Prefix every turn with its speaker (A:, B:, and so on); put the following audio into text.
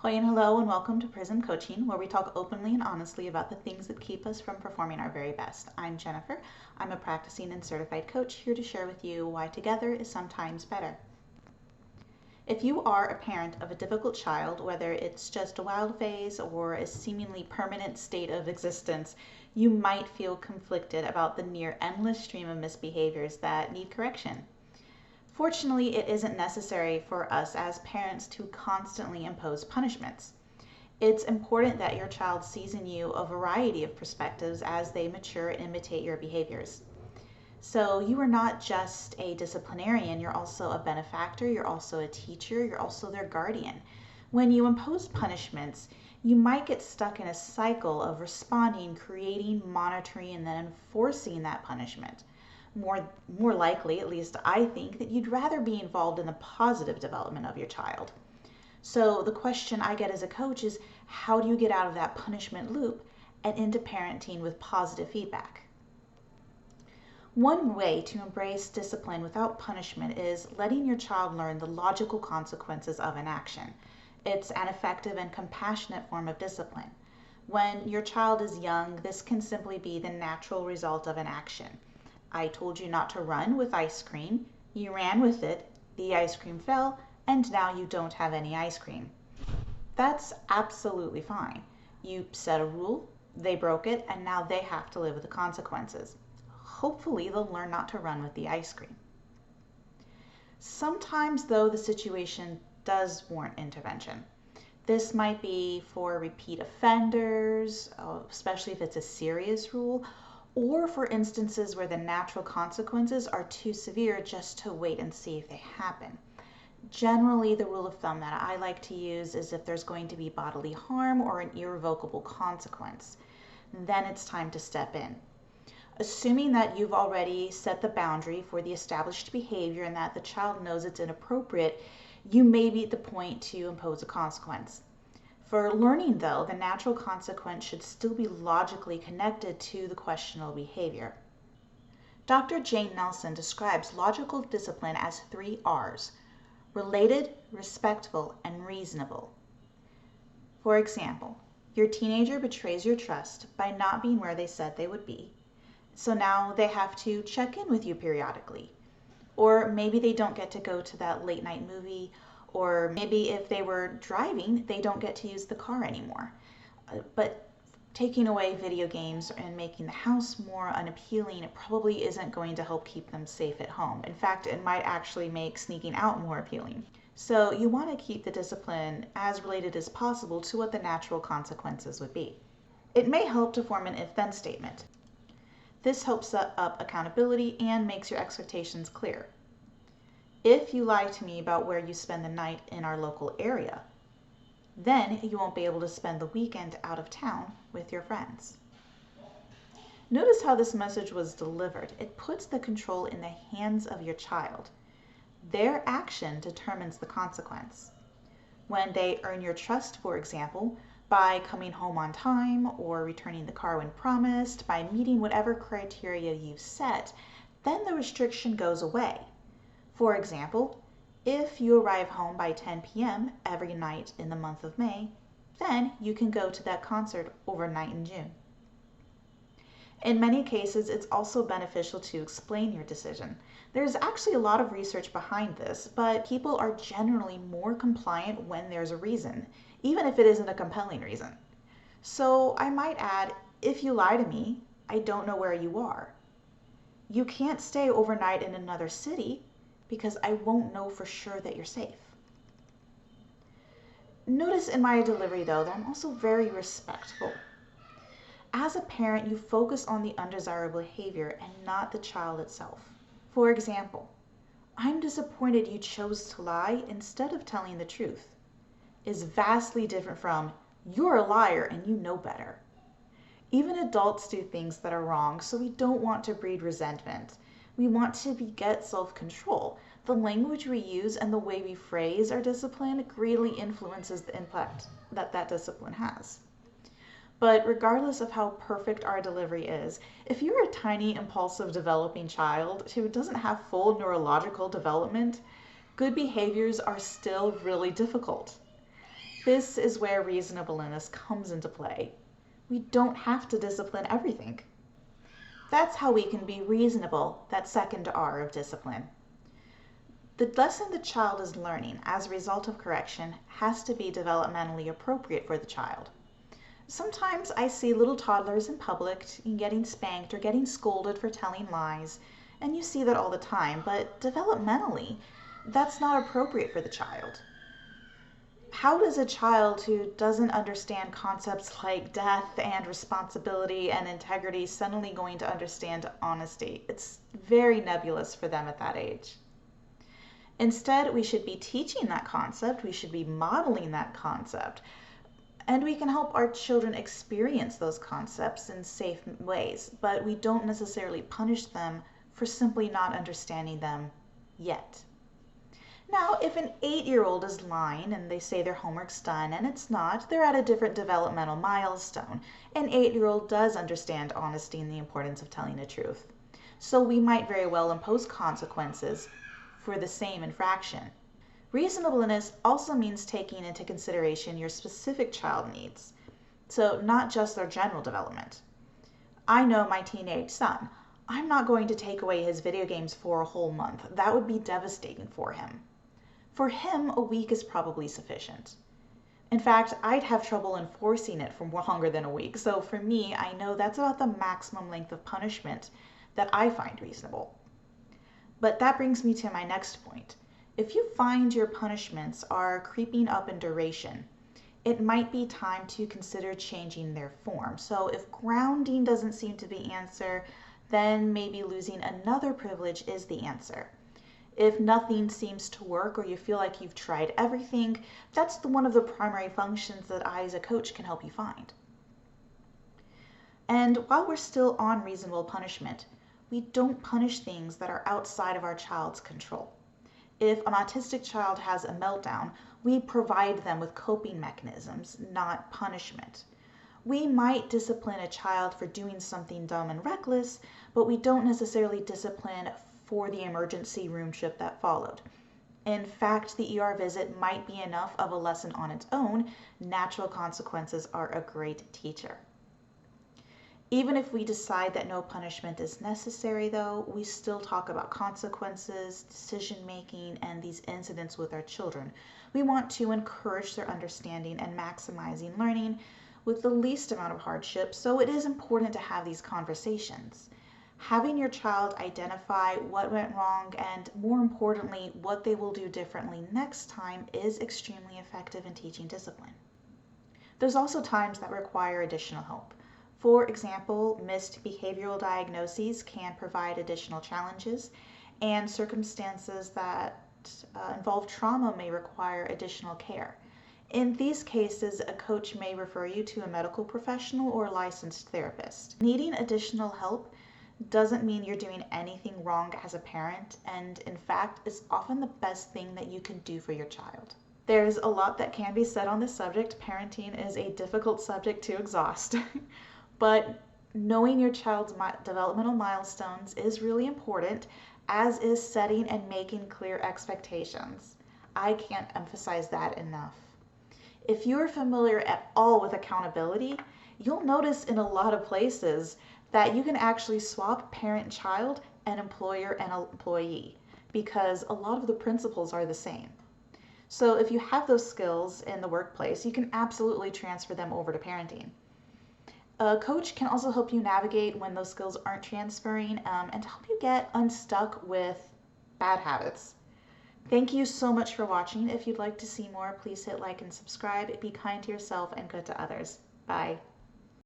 A: Hoi and hello and welcome to Prism Coaching, where we talk openly and honestly about the things that keep us from performing our very best. I'm Jennifer. I'm a practicing and certified coach here to share with you why together is sometimes better. If you are a parent of a difficult child, whether it's just a wild phase or a seemingly permanent state of existence, you might feel conflicted about the near endless stream of misbehaviors that need correction. Fortunately, it isn't necessary for us as parents to constantly impose punishments. It's important that your child sees in you a variety of perspectives as they mature and imitate your behaviors. So you are not just a disciplinarian, you're also a benefactor, you're also a teacher, you're also their guardian. When you impose punishments, you might get stuck in a cycle of responding, creating, monitoring, and then enforcing that punishment. More likely, at least I think, that you'd rather be involved in the positive development of your child. So the question I get as a coach is, how do you get out of that punishment loop and into parenting with positive feedback? One way to embrace discipline without punishment is letting your child learn the logical consequences of an action. It's an effective and compassionate form of discipline. When your child is young, this can simply be the natural result of an action. I told you not to run with ice cream. You ran with it, the ice cream fell, and now you don't have any ice cream. That's absolutely fine. You set a rule, they broke it, and now they have to live with the consequences. Hopefully, they'll learn not to run with the ice cream. Sometimes, though, the situation does warrant intervention. This might be for repeat offenders, especially if it's a serious rule, or for instances where the natural consequences are too severe just to wait and see if they happen. Generally, the rule of thumb that I like to use is if there's going to be bodily harm or an irrevocable consequence, then it's time to step in. Assuming that you've already set the boundary for the established behavior and that the child knows it's inappropriate, you may be at the point to impose a consequence. For learning, though, the natural consequence should still be logically connected to the questionable behavior. Dr. Jane Nelson describes logical discipline as 3 R's: related, respectful, and reasonable. For example, your teenager betrays your trust by not being where they said they would be, so now they have to check in with you periodically. Or maybe they don't get to go to that late night movie, or maybe if they were driving, they don't get to use the car anymore. But taking away video games and making the house more unappealing, it probably isn't going to help keep them safe at home. In fact, it might actually make sneaking out more appealing. So you want to keep the discipline as related as possible to what the natural consequences would be. It may help to form an if-then statement. This helps set up accountability and makes your expectations clear. If you lie to me about where you spend the night in our local area, then you won't be able to spend the weekend out of town with your friends. Notice how this message was delivered. It puts the control in the hands of your child. Their action determines the consequence. When they earn your trust, for example, by coming home on time or returning the car when promised, by meeting whatever criteria you've set, then the restriction goes away. For example, if you arrive home by 10 p.m. every night in the month of May, then you can go to that concert overnight in June. In many cases, it's also beneficial to explain your decision. There's actually a lot of research behind this, but people are generally more compliant when there's a reason, even if it isn't a compelling reason. So I might add, if you lie to me, I don't know where you are. You can't stay overnight in another city because I won't know for sure that you're safe. Notice in my delivery, though, that I'm also very respectful. As a parent, you focus on the undesirable behavior and not the child itself. For example, I'm disappointed you chose to lie instead of telling the truth is vastly different from, you're a liar and you know better. Even adults do things that are wrong, so we don't want to breed resentment. We want to get self-control. The language we use and the way we phrase our discipline greatly influences the impact that discipline has. But regardless of how perfect our delivery is, if you're a tiny, impulsive, developing child who doesn't have full neurological development, good behaviors are still really difficult. This is where reasonableness comes into play. We don't have to discipline everything. That's how we can be reasonable, that second R of discipline. The lesson the child is learning as a result of correction has to be developmentally appropriate for the child. Sometimes I see little toddlers in public getting spanked or getting scolded for telling lies, and you see that all the time, but developmentally, that's not appropriate for the child. How does a child who doesn't understand concepts like death and responsibility and integrity suddenly going to understand honesty? It's very nebulous for them at that age. Instead, we should be teaching that concept, we should be modeling that concept, and we can help our children experience those concepts in safe ways, but we don't necessarily punish them for simply not understanding them yet. Now, if an 8-year-old is lying and they say their homework's done and it's not, they're at a different developmental milestone. An 8-year-old does understand honesty and the importance of telling the truth. So we might very well impose consequences for the same infraction. Reasonableness also means taking into consideration your specific child needs, so not just their general development. I know my teenage son. I'm not going to take away his video games for a whole month. That would be devastating for him. For him, a week is probably sufficient. In fact, I'd have trouble enforcing it for longer than a week, so for me, I know that's about the maximum length of punishment that I find reasonable. But that brings me to my next point. If you find your punishments are creeping up in duration, it might be time to consider changing their form. So if grounding doesn't seem to be the answer, then maybe losing another privilege is the answer. If nothing seems to work or you feel like you've tried everything, that's one of the primary functions that I as a coach can help you find. And while we're still on reasonable punishment, we don't punish things that are outside of our child's control. If an autistic child has a meltdown, we provide them with coping mechanisms, not punishment. We might discipline a child for doing something dumb and reckless, but we don't necessarily discipline for the emergency room trip that followed. In fact, the ER visit might be enough of a lesson on its own. Natural consequences are a great teacher. Even if we decide that no punishment is necessary, though, we still talk about consequences, decision making, and these incidents with our children. We want to encourage their understanding and maximizing learning with the least amount of hardship, so it is important to have these conversations. Having your child identify what went wrong and, more importantly, what they will do differently next time is extremely effective in teaching discipline. There's also times that require additional help. For example, missed behavioral diagnoses can provide additional challenges, and circumstances that involve trauma may require additional care. In these cases, a coach may refer you to a medical professional or licensed therapist. Needing additional help doesn't mean you're doing anything wrong as a parent, and in fact, is often the best thing that you can do for your child. There's a lot that can be said on this subject. Parenting is a difficult subject to exhaust, but knowing your child's developmental milestones is really important, as is setting and making clear expectations. I can't emphasize that enough. If you're familiar at all with accountability, you'll notice in a lot of places that you can actually swap parent-child and employer and employee, because a lot of the principles are the same. So if you have those skills in the workplace, you can absolutely transfer them over to parenting. A coach can also help you navigate when those skills aren't transferring, and help you get unstuck with bad habits. Thank you so much for watching. If you'd like to see more, please hit like and subscribe. Be kind to yourself and good to others. Bye.